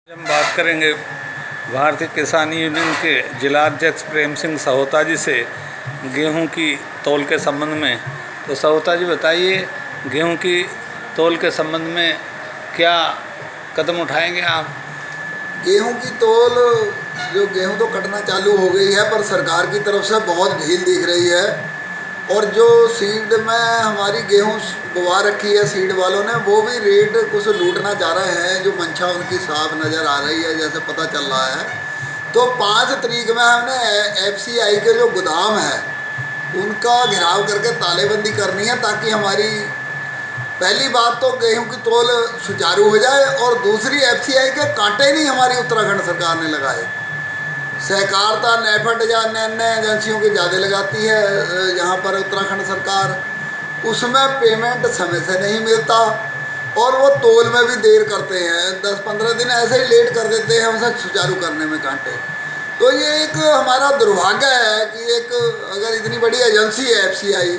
हम बात करेंगे भारतीय किसान यूनियन के जिला अध्यक्ष प्रेम सिंह सहोता जी से गेहूं की तौल के संबंध में। तो सहोता जी बताइए, गेहूं की तौल के संबंध में क्या कदम उठाएंगे आप? गेहूं की तौल जो गेहूं तो कटना चालू हो गई है, पर सरकार की तरफ से बहुत ढील दिख रही है। और जो सीड में हमारी गेहूं बोवा रखी है सीड वालों ने, वो भी रेट कुछ लूटना चाह रहे हैं। जो मंशा उनकी साफ नज़र आ रही है, जैसे पता चल रहा है। तो 5 तारीख में हमने FCI के जो गोदाम है उनका घेराव करके तालेबंदी करनी है, ताकि हमारी पहली बात तो गेहूं की तौल सुचारू हो जाए, और दूसरी FCI के कांटे नहीं हमारी उत्तराखंड सरकार ने लगाए। सहकारिता नेफेड या अन्य एजेंसियों की ज़्यादा लगाती है यहाँ पर उत्तराखंड सरकार, उसमें पेमेंट समय से नहीं मिलता और वो तौल में भी देर करते हैं। 10-15 दिन ऐसे ही लेट कर देते हैं उसे सुचारू करने में कांटे। तो ये एक हमारा दुर्भाग्य है कि एक अगर इतनी बड़ी एजेंसी है FCI,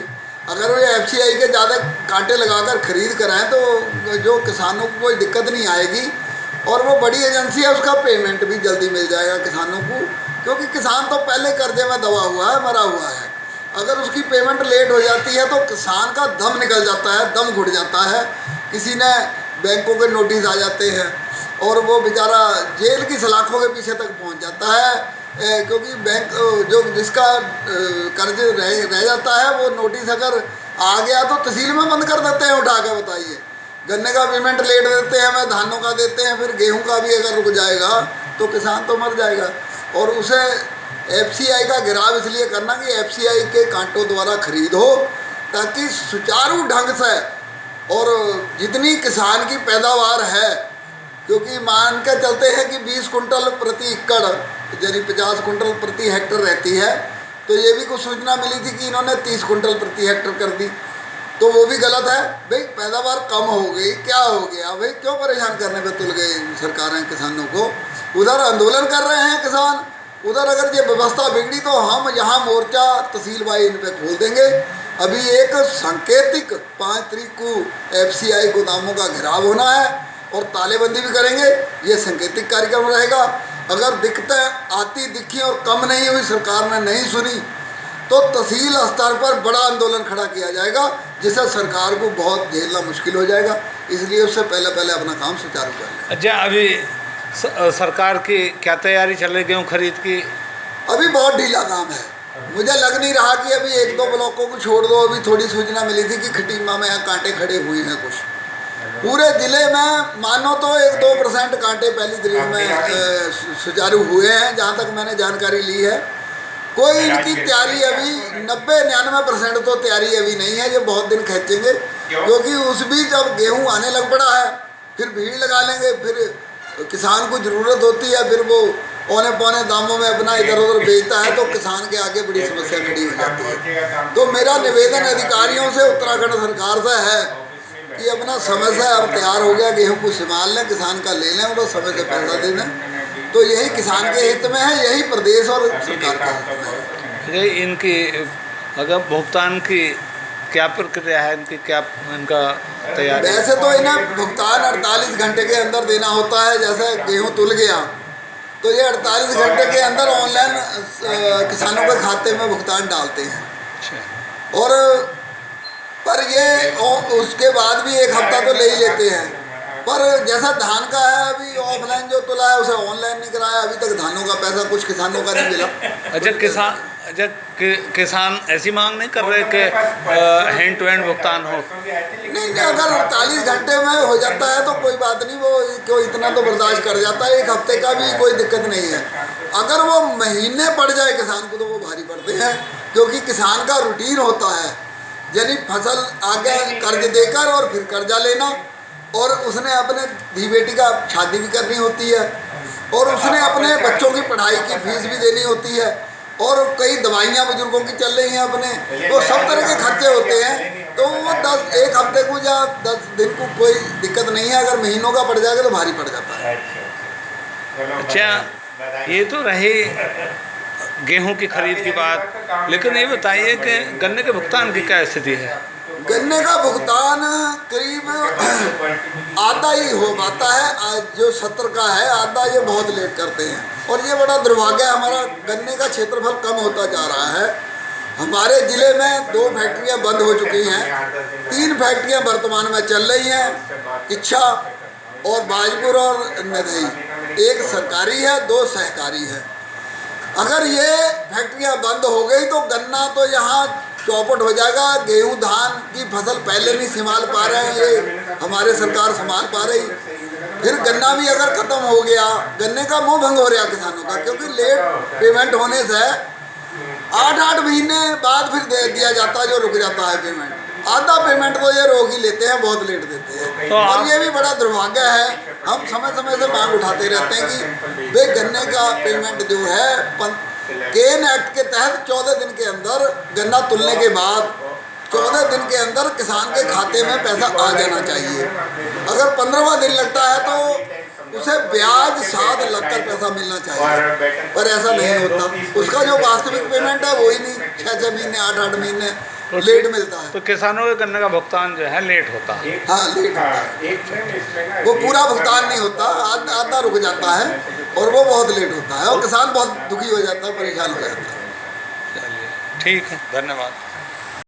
अगर वो FCI के ज़्यादा कांटे लगाकर खरीद कराएं तो जो किसानों को कोई दिक्कत नहीं आएगी, और वो बड़ी एजेंसी है उसका पेमेंट भी जल्दी मिल जाएगा किसानों को, क्योंकि किसान तो पहले कर्जे में दबा हुआ है, मरा हुआ है। अगर उसकी पेमेंट लेट हो जाती है तो किसान का दम निकल जाता है, दम घुट जाता है। किसी ने बैंकों के नोटिस आ जाते हैं और वो बेचारा जेल की सलाखों के पीछे तक पहुंच जाता है, क्योंकि बैंक जो जिसका कर्ज रह जाता है, वो नोटिस अगर आ गया तो तहसील में बंद कर देते हैं उठा के। बताइए, गन्ने का पेमेंट लेट देते हैं, हमें धानों का देते हैं, फिर गेहूं का भी अगर रुक जाएगा तो किसान तो मर जाएगा। और उसे FCI का घेराव इसलिए करना कि FCI के कांटों द्वारा खरीद हो, ताकि सुचारू ढंग से और जितनी किसान की पैदावार है, क्योंकि मान के चलते हैं कि 20 कुंटल प्रति एकड़ यानी 50 कुंटल प्रति हेक्टर रहती है, तो ये भी कुछ सूचना मिली थी कि इन्होंने 30 कुंटल प्रति हेक्टर कर दी, तो वो भी गलत है। भाई पैदावार कम हो गई, क्या हो गया भाई, क्यों परेशान करने पे तुल गई सरकारें किसानों को? उधर आंदोलन कर रहे हैं किसान, उधर अगर ये व्यवस्था बिगड़ी तो हम यहाँ मोर्चा तहसील बाई इन पे खोल देंगे। अभी एक सांकेतिक 5 तारीख को FCI गोदामों का घेराव होना है और तालेबंदी भी करेंगे। ये सांकेतिक कार्यक्रम रहेगा। अगर दिक्कतें आती दिखी और कम नहीं हुई, सरकार ने नहीं सुनी, तो तहसील स्तर पर बड़ा आंदोलन खड़ा किया जाएगा, जिससे सरकार को बहुत झेलना मुश्किल हो जाएगा। इसलिए उससे पहले अपना काम सुचारू कर लें। अच्छा, अभी सरकार की क्या तैयारी चल रही गेहूँ खरीद की? अभी बहुत ढीला काम है। मुझे लग नहीं रहा कि अभी 1-2 ब्लॉकों को छोड़ दो। अभी थोड़ी सूचना मिली थी कि खटीमा में कांटे खड़े हुए हैं कुछ। पूरे ज़िले में मानो तो 1-2% कांटे पहली तारीख में सुचारू हुए हैं, जहाँ तक मैंने जानकारी ली है। कोई इनकी तैयारी अभी 90-99% तो तैयारी अभी नहीं है। ये बहुत दिन खींचेंगे, क्योंकि उस बीच अब गेहूं आने लग पड़ा है, फिर भीड़ लगा लेंगे, फिर किसान को ज़रूरत होती है, फिर वो औने पौने दामों में अपना इधर उधर बेचता है, तो किसान के आगे बड़ी समस्या खड़ी हो जाती है। तो मेरा निवेदन अधिकारियों से, उत्तराखंड सरकार से है कि अपना समय से अब तैयार हो गया गेहूँ को संभाल लें, किसान का ले लें और समय से पैसा दे दें। तो यही किसान के हित में है, यही प्रदेश और सरकार के हित में है। इनकी अगर भुगतान की क्या प्रक्रिया है, इनकी क्या इनका तैयारी? वैसे तो इन्हें भुगतान 48 घंटे के अंदर देना होता है। जैसे गेहूं तुल गया तो ये 48 घंटे के अंदर ऑनलाइन किसानों के खाते में भुगतान डालते हैं। और पर ये उसके बाद भी 1 हफ्ता तो ले ही लेते हैं। पर जैसा धान का है, अभी ऑफलाइन जो तुला है उसे ऑनलाइन नहीं कराया, अभी तक धानों का पैसा कुछ किसानों का नहीं मिला। अच्छा, किसान ऐसी मांग नहीं कर रहे कि हैंड टू हैंड भुगतान हो? नहीं, अगर 48 घंटे में हो जाता है तो कोई बात नहीं, वो क्यों इतना तो बर्दाश्त कर जाता है। 1 हफ्ते का भी कोई दिक्कत नहीं है। अगर वो महीने पड़ जाए किसान को तो वो भारी पड़ते हैं, क्योंकि किसान का रूटीन होता है, यानी फसल आगे कर्ज देकर और फिर कर्जा लेना, और उसने अपने धी बेटी का शादी भी करनी होती है, और उसने अपने बच्चों की पढ़ाई की फीस भी देनी होती है, और कई दवाइयाँ बुजुर्गों की चल रही हैं अपने, तो सब तरह के खर्चे होते हैं। तो वो 1 हफ्ते को या 10 दिन को कोई दिक्कत नहीं है। अगर महीनों का पड़ जाएगा तो भारी पड़ जाता है। अच्छा, ये तो रही गेहूं की खरीद की बात, लेकिन ये बताइए कि गन्ने के भुगतान की क्या स्थिति है? गन्ने का भुगतान करीब आधा ही हो पाता है। आज जो 70 का है आधा ये बहुत लेट करते हैं, और ये बड़ा दुर्भाग्य है। हमारा गन्ने का क्षेत्रफल कम होता जा रहा है। हमारे ज़िले में 2 फैक्ट्रियां बंद हो चुकी हैं, 3 फैक्ट्रियां वर्तमान में चल रही हैं, किच्छा और बाजपुर और नदई। 1 सरकारी है, 2 सहकारी है। अगर ये फैक्ट्रियां बंद हो गई तो गन्ना तो यहाँ चौपट हो जाएगा। गेहूं धान की फसल पहले नहीं संभाल पा रहे हैं, ये हमारे सरकार संभाल पा रही। फिर गन्ना भी अगर ख़त्म हो गया, गन्ने का मुंह भंग हो रहा किसानों का, क्योंकि लेट पेमेंट होने से 8-8 महीने बाद फिर दे दिया जाता है, जो रुक जाता है पेमेंट। आधा पेमेंट तो ये रोग ही लेते हैं, बहुत लेट देते हैं। तो और ये भी बड़ा दुर्भाग्य है। हम समय समय से मांग उठाते रहते हैं कि वे गन्ने का पेमेंट जो है केन एक्ट के तहत 14 दिन के अंदर गन्ना तुलने के बाद 14 दिन के अंदर किसान के खाते में पैसा आ जाना चाहिए। अगर 15वां दिन लगता है तो उसे ब्याज साथ लगकर पैसा मिलना चाहिए, पर ऐसा नहीं होता। उसका जो वास्तविक पेमेंट है वो ही नहीं, 6-6 महीने 8-8 महीने लेट मिलता है। तो किसानों के गन्ने का भुगतान जो है लेट होता है। हाँ, लेट होता है। वो पूरा भुगतान नहीं होता, आधा रुक जाता है, और वो बहुत लेट होता है, और किसान बहुत दुखी हो जाता है, परेशान हो जाता है। चलिए ठीक है, धन्यवाद।